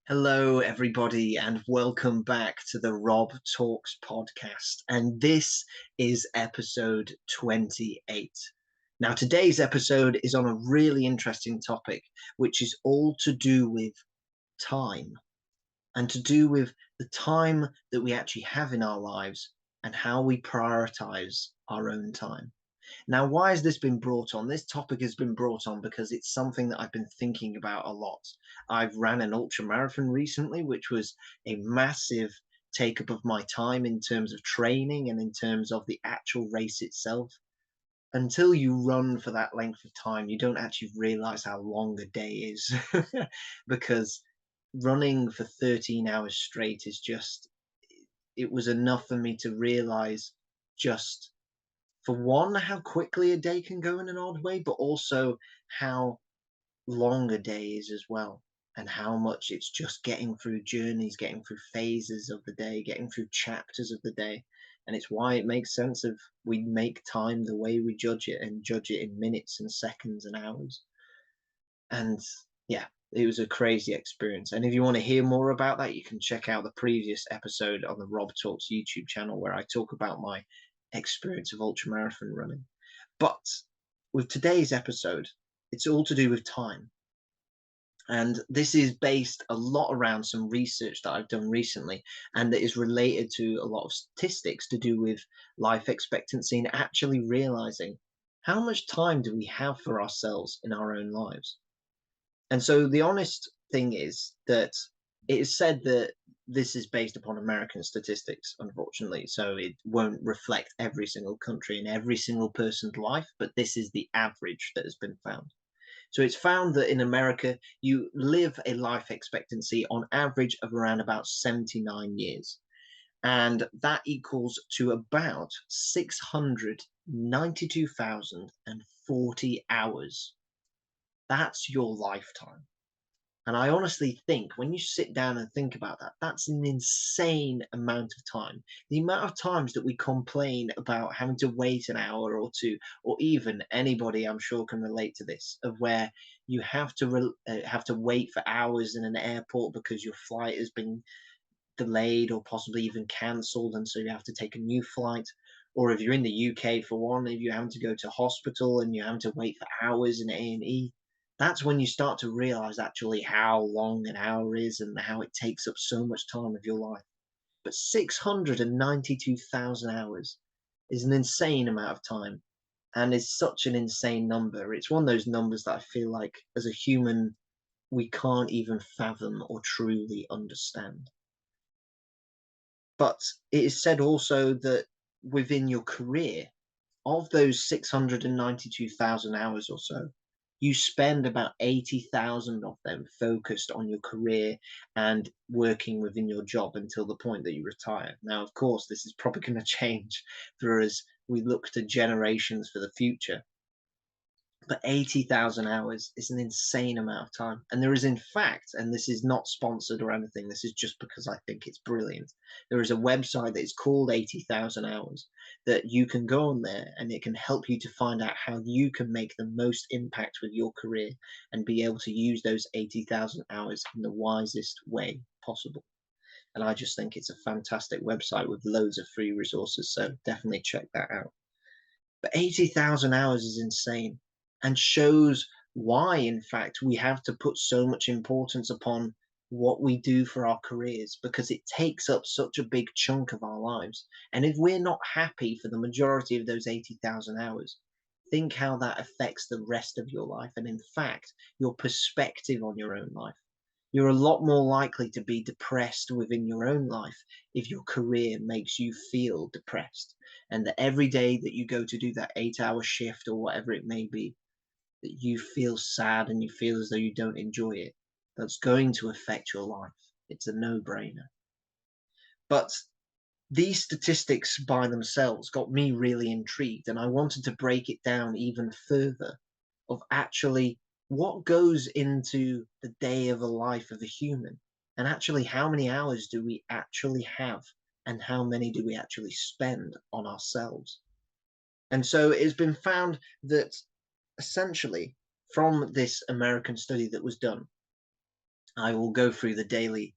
Hello, everybody, and welcome back to the Rob Talks podcast. And this is episode 28. Now, today's episode is on a really interesting topic, which is all to do with time and to do with the time that we actually have in our lives and how we prioritize our own time. Now, why has this been brought on? This topic has been brought on because it's something that I've been thinking about a lot. I've ran an ultra marathon recently, which was a massive take up of my time in terms of training and in terms of the actual race itself. Until you run for that length of time, you don't actually realize how long a day is because running for 13 hours straight is just, it was enough for me to realize just for one, how quickly a day can go in an odd way, but also how long a day is as well, and how much it's just getting through journeys, getting through phases of the day, getting through chapters of the day. And it's why it makes sense if we make time the way we judge it and judge it in minutes and seconds and hours. And yeah, it was a crazy experience. And if you want to hear more about that, you can check out the previous episode on the Rob Talks YouTube channel where I talk about my experience of ultramarathon running. But with today's episode, it's all to do with time. And this is based a lot around some research that I've done recently, and that is related to a lot of statistics to do with life expectancy and actually realizing how much time do we have for ourselves in our own lives. And so the honest thing is that it is said that this is based upon American statistics, unfortunately. So it won't reflect every single country and every single person's life, but this is the average that has been found. So it's found that in America, you live a life expectancy on average of around about 79 years. And that equals to about 692,040 hours. That's your lifetime. And I honestly think when you sit down and think about that, that's an insane amount of time. The amount of times that we complain about having to wait an hour or two, or even anybody I'm sure can relate to this, of where you have to wait for hours in an airport because your flight has been delayed or possibly even cancelled, and so you have to take a new flight. Or if you're in the UK, for one, if you're having to go to hospital and you're having to wait for hours in A&E, that's when you start to realize actually how long an hour is and how it takes up so much time of your life. But 692,000 hours is an insane amount of time and is such an insane number. It's one of those numbers that I feel like as a human, we can't even fathom or truly understand. But it is said also that within your career, of those 692,000 hours or so, you spend about 80,000 of them focused on your career and working within your job until the point that you retire. Now, of course, this is probably going to change for as we look to generations for the future. But 80,000 hours is an insane amount of time. And there is, in fact, and this is not sponsored or anything, this is just because I think it's brilliant. There is a website that is called 80,000 Hours that you can go on there and it can help you to find out how you can make the most impact with your career and be able to use those 80,000 hours in the wisest way possible. And I just think it's a fantastic website with loads of free resources. So definitely check that out. But 80,000 hours is insane and shows why, in fact, we have to put so much importance upon what we do for our careers because it takes up such a big chunk of our lives. And if we're not happy for the majority of those 80,000 hours, think how that affects the rest of your life and, in fact, your perspective on your own life. You're a lot more likely to be depressed within your own life if your career makes you feel depressed. And that every day that you go to do that 8 hour shift or whatever it may be, that you feel sad and you feel as though you don't enjoy it, that's going to affect your life. It's a no brainer. But these statistics by themselves got me really intrigued, and I wanted to break it down even further of actually what goes into the day of a life of a human, and actually how many hours do we actually have, and how many do we actually spend on ourselves. And so it's been found that essentially from this American study that was done, I will go through the daily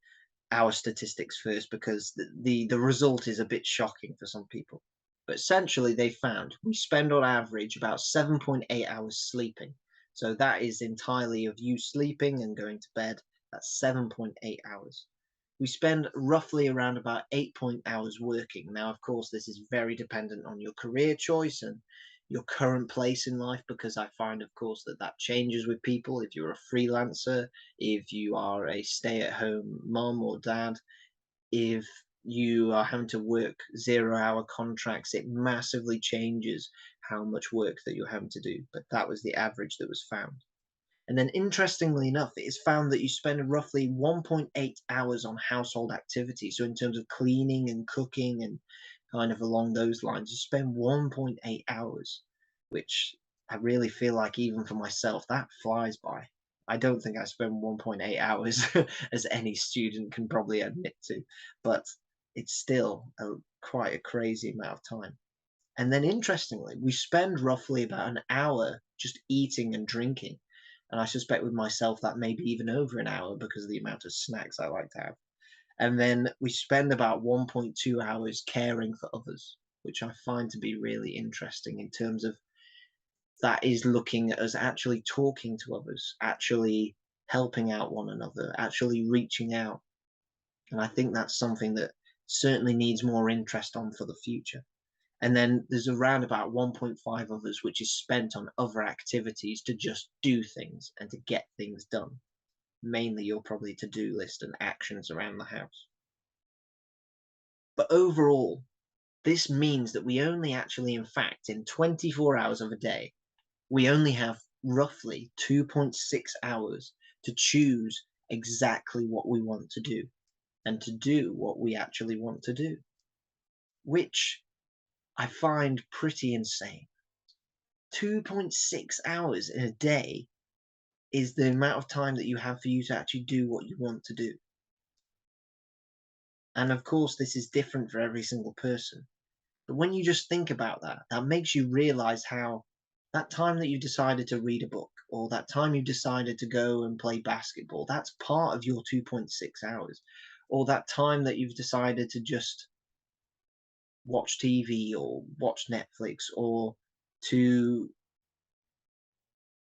hour statistics first because the result is a bit shocking for some people. But essentially, they found we spend on average about 7.8 hours sleeping. So that is entirely of you sleeping and going to bed. That's 7.8 hours. We spend roughly around about 8 hours working. Now, of course, this is very dependent on your career choice and your current place in life, because I find, of course, that that changes with people. If you're a freelancer, if you are a stay-at-home mom or dad, if you are having to work 0 hour contracts, it massively changes how much work that you're having to do. But that was the average that was found. And then, interestingly enough, it is found that you spend roughly 1.8 hours on household activities. So, in terms of cleaning and cooking and kind of along those lines, you spend 1.8 hours, which I really feel like, even for myself, that flies by. I don't think I spend 1.8 hours, as any student can probably admit to, but it's still quite a crazy amount of time. And then, interestingly, we spend roughly about an hour just eating and drinking. And I suspect with myself that may be even over an hour because of the amount of snacks I like to have. And then we spend about 1.2 hours caring for others, which I find to be really interesting in terms of that is looking at us actually talking to others, actually helping out one another, actually reaching out. And I think that's something that certainly needs more interest on for the future. And then there's around about 1.5 others which is spent on other activities to just do things and to get things done. Mainly your probably to-do list and actions around the house. But overall, this means that we only actually, in fact, in 24 hours of a day, we only have roughly 2.6 hours to choose exactly what we want to do and to do what we actually want to do, which I find pretty insane. 2.6 hours in a day is the amount of time that you have for you to actually do what you want to do. And of course, this is different for every single person. But when you just think about that, that makes you realize how that time that you decided to read a book, or that time you decided to go and play basketball, that's part of your 2.6 hours. Or that time that you've decided to just watch TV or watch Netflix or to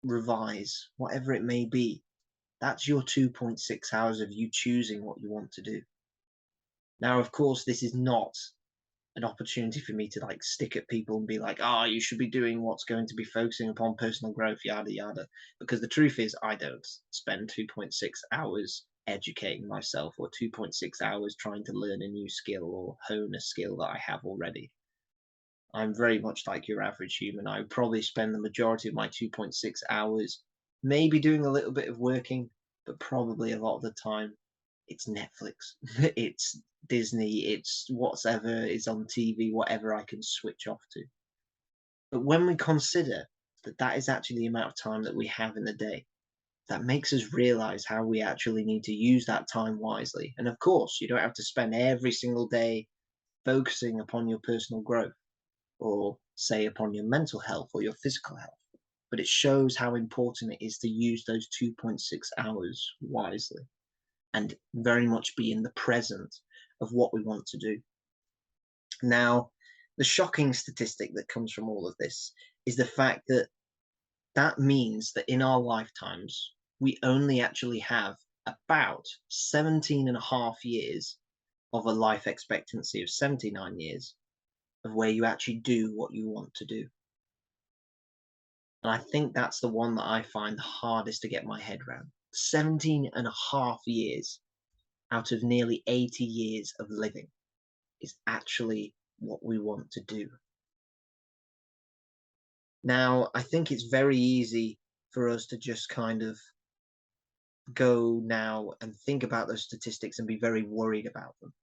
revise, whatever it may be. That's your 2.6 hours of you choosing what you want to do. Now, of course, this is not an opportunity for me to like stick at people and be like, oh, you should be doing what's going to be focusing upon personal growth, yada, yada. Because the truth is, I don't spend 2.6 hours educating myself or 2.6 hours trying to learn a new skill or hone a skill that I have already. I'm very much like your average human. I would probably spend the majority of my 2.6 hours maybe doing a little bit of working, but probably a lot of the time it's Netflix, it's Disney, it's whatever is on TV, whatever I can switch off to. But when we consider that that is actually the amount of time that we have in the day, that makes us realize how we actually need to use that time wisely. And of course, you don't have to spend every single day focusing upon your personal growth or say upon your mental health or your physical health. But it shows how important it is to use those 2.6 hours wisely and very much be in the present of what we want to do. Now, the shocking statistic that comes from all of this is the fact that that means that in our lifetimes, we only actually have about 17 and a half years of a life expectancy of 79 years of where you actually do what you want to do. And I think that's the one that I find the hardest to get my head around. 17 and a half years out of nearly 80 years of living is actually what we want to do. Now, I think it's very easy for us to just kind of go now and think about those statistics and be very worried about them.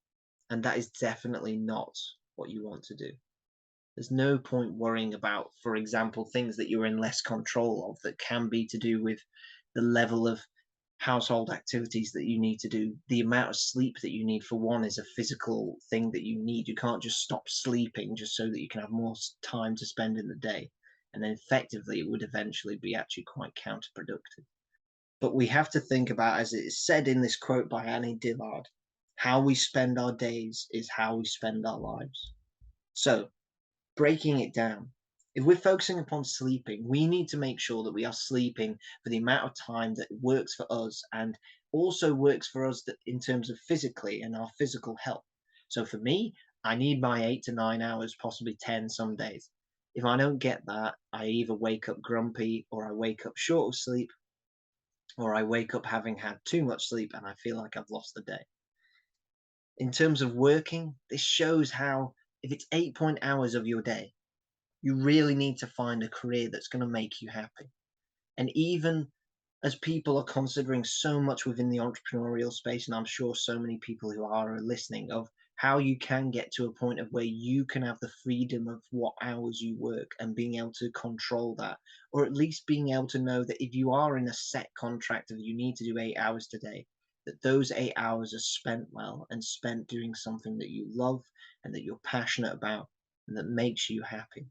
And that is definitely not what you want to do. There's no point worrying about, for example, things that you're in less control of that can be to do with the level of household activities that you need to do. The amount of sleep that you need, for one, is a physical thing that you need. You can't just stop sleeping just so that you can have more time to spend in the day. And then effectively, it would eventually be actually quite counterproductive. But we have to think about, as it is said in this quote by Annie Dillard, how we spend our days is how we spend our lives. So, breaking it down, if we're focusing upon sleeping, we need to make sure that we are sleeping for the amount of time that works for us and also works for us in terms of physically and our physical health. So for me, I need my 8 to 9 hours, possibly 10 some days. If I don't get that, I either wake up grumpy or I wake up short of sleep or I wake up having had too much sleep and I feel like I've lost the day. In terms of working, this shows how if it's 8 hours of your day, you really need to find a career that's going to make you happy. And even as people are considering so much within the entrepreneurial space, and I'm sure so many people who are listening, of how you can get to a point of where you can have the freedom of what hours you work and being able to control that, or at least being able to know that if you are in a set contract of you need to do 8 hours today, that those 8 hours are spent well and spent doing something that you love and that you're passionate about and that makes you happy.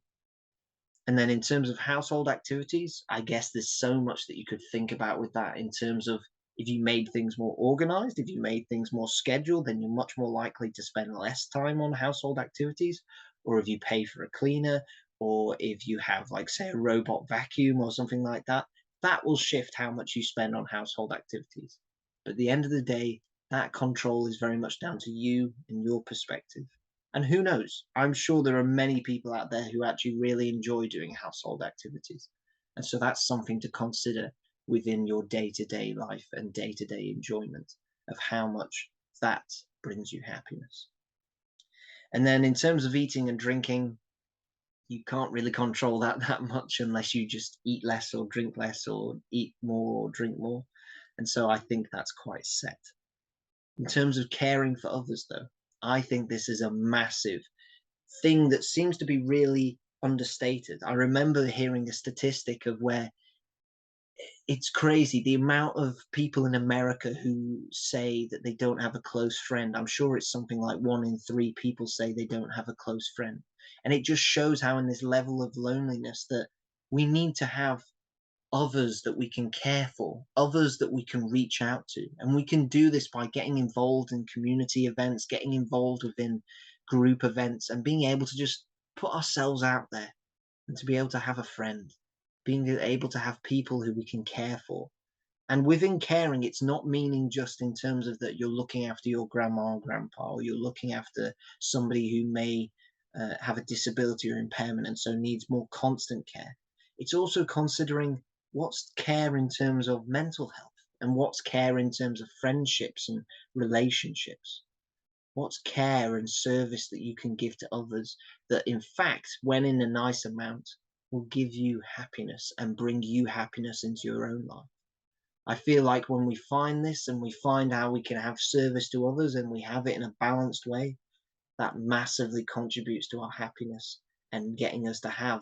And then in terms of household activities, I guess there's so much that you could think about with that in terms of if you made things more organized, if you made things more scheduled, then you're much more likely to spend less time on household activities. Or if you pay for a cleaner, or if you have, like, say, a robot vacuum or something like that, that will shift how much you spend on household activities. But at the end of the day, that control is very much down to you and your perspective. And who knows? I'm sure there are many people out there who actually really enjoy doing household activities. And so that's something to consider within your day to day life and day to day enjoyment of how much that brings you happiness. And then in terms of eating and drinking, you can't really control that much unless you just eat less or drink less or eat more or drink more. And so I think that's quite set. In terms of caring for others, though, I think this is a massive thing that seems to be really understated. I remember hearing a statistic of where it's crazy the amount of people in America who say that they don't have a close friend. I'm sure it's something like 1 in 3 people say they don't have a close friend. And it just shows how, in this level of loneliness, that we need to have others that we can care for, others that we can reach out to. And we can do this by getting involved in community events, getting involved within group events, and being able to just put ourselves out there and to be able to have a friend, being able to have people who we can care for. And within caring, it's not meaning just in terms of that you're looking after your grandma or grandpa, or you're looking after somebody who may have a disability or impairment and so needs more constant care. It's also considering what's care in terms of mental health and what's care in terms of friendships and relationships. What's care and service that you can give to others that, in fact, when in a nice amount, will give you happiness and bring you happiness into your own life. I feel like when we find this and we find how we can have service to others and we have it in a balanced way, that massively contributes to our happiness and getting us to have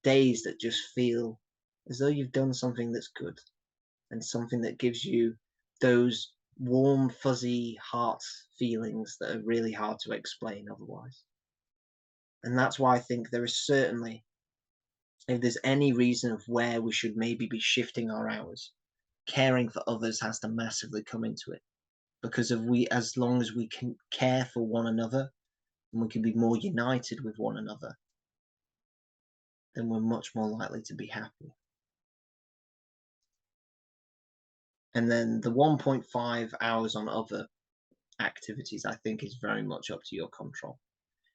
days that just feel as though you've done something that's good and something that gives you those warm, fuzzy heart feelings that are really hard to explain otherwise. And that's why I think there is certainly, if there's any reason of where we should maybe be shifting our hours, caring for others has to massively come into it. Because if we, as long as we can care for one another and we can be more united with one another, then we're much more likely to be happy. And then the 1.5 hours on other activities, I think, is very much up to your control.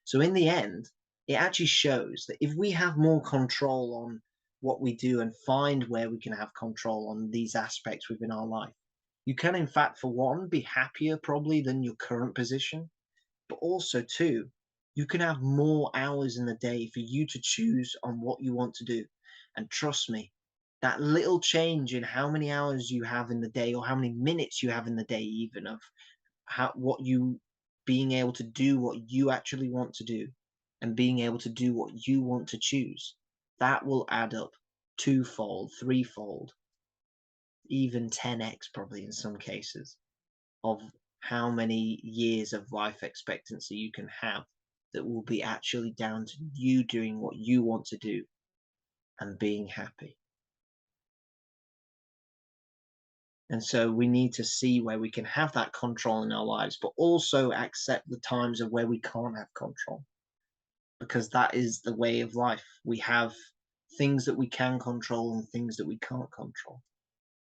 So in the end, it actually shows that if we have more control on what we do and find where we can have control on these aspects within our life, you can, in fact, for one, be happier probably than your current position, but also, two, you can have more hours in the day for you to choose on what you want to do. And trust me, that little change in how many hours you have in the day or how many minutes you have in the day, even of how what you being able to do what you actually want to do and being able to do what you want to choose, that will add up twofold, threefold, even 10x probably in some cases, of how many years of life expectancy you can have that will be actually down to you doing what you want to do and being happy. And so we need to see where we can have that control in our lives, but also accept the times of where we can't have control, because that is the way of life. We have things that we can control and things that we can't control.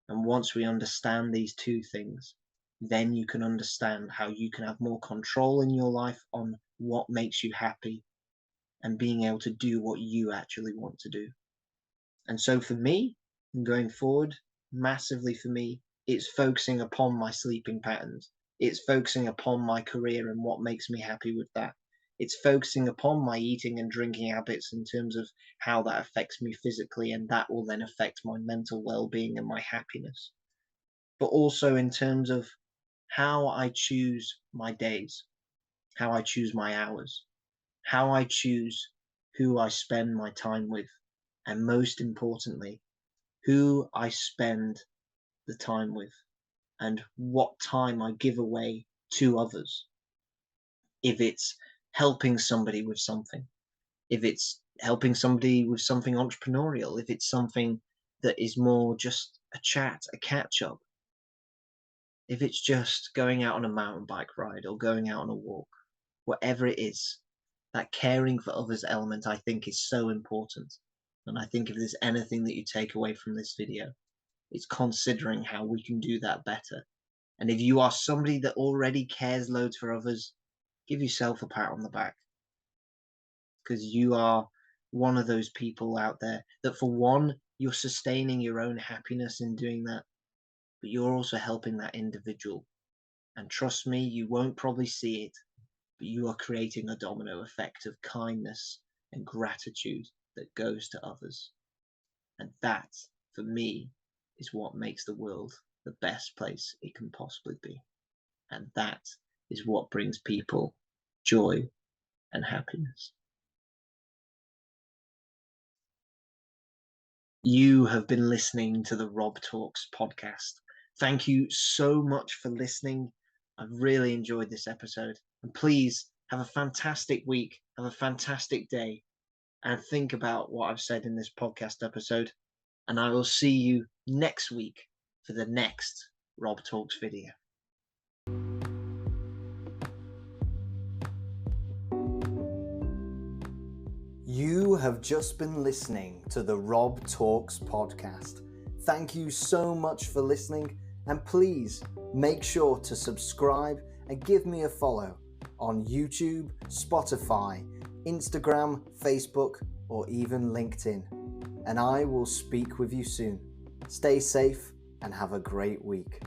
And once we understand these two things, then you can understand how you can have more control in your life on what makes you happy and being able to do what you actually want to do. And so for me, going forward, massively for me, it's focusing upon my sleeping patterns. It's focusing upon my career and what makes me happy with that. It's focusing upon my eating and drinking habits in terms of how that affects me physically, and that will then affect my mental well-being and my happiness. But also in terms of how I choose my days, how I choose my hours, how I choose who I spend my time with, and most importantly, who I spend the time with and what time I give away to others. If it's helping somebody with something, if it's helping somebody with something entrepreneurial, if it's something that is more just a chat, a catch up, if it's just going out on a mountain bike ride or going out on a walk, whatever it is, that caring for others element I think is so important. And I think if there's anything that you take away from this video, it's considering how we can do that better. And if you are somebody that already cares loads for others, give yourself a pat on the back, because you are one of those people out there that, for one, you're sustaining your own happiness in doing that, but you're also helping that individual. And trust me, you won't probably see it, but you are creating a domino effect of kindness and gratitude that goes to others. And that, for me, is what makes the world the best place it can possibly be. And that is what brings people joy and happiness. You have been listening to the Rob Talks podcast. Thank you so much for listening. I've really enjoyed this episode. And please have a fantastic week, have a fantastic day, and think about what I've said in this podcast episode. And I will see you next week for the next Rob Talks video. You have just been listening to the Rob Talks podcast. Thank you so much for listening, and please make sure to subscribe and give me a follow on YouTube, Spotify, Instagram, Facebook, or even LinkedIn. And I will speak with you soon. Stay safe and have a great week.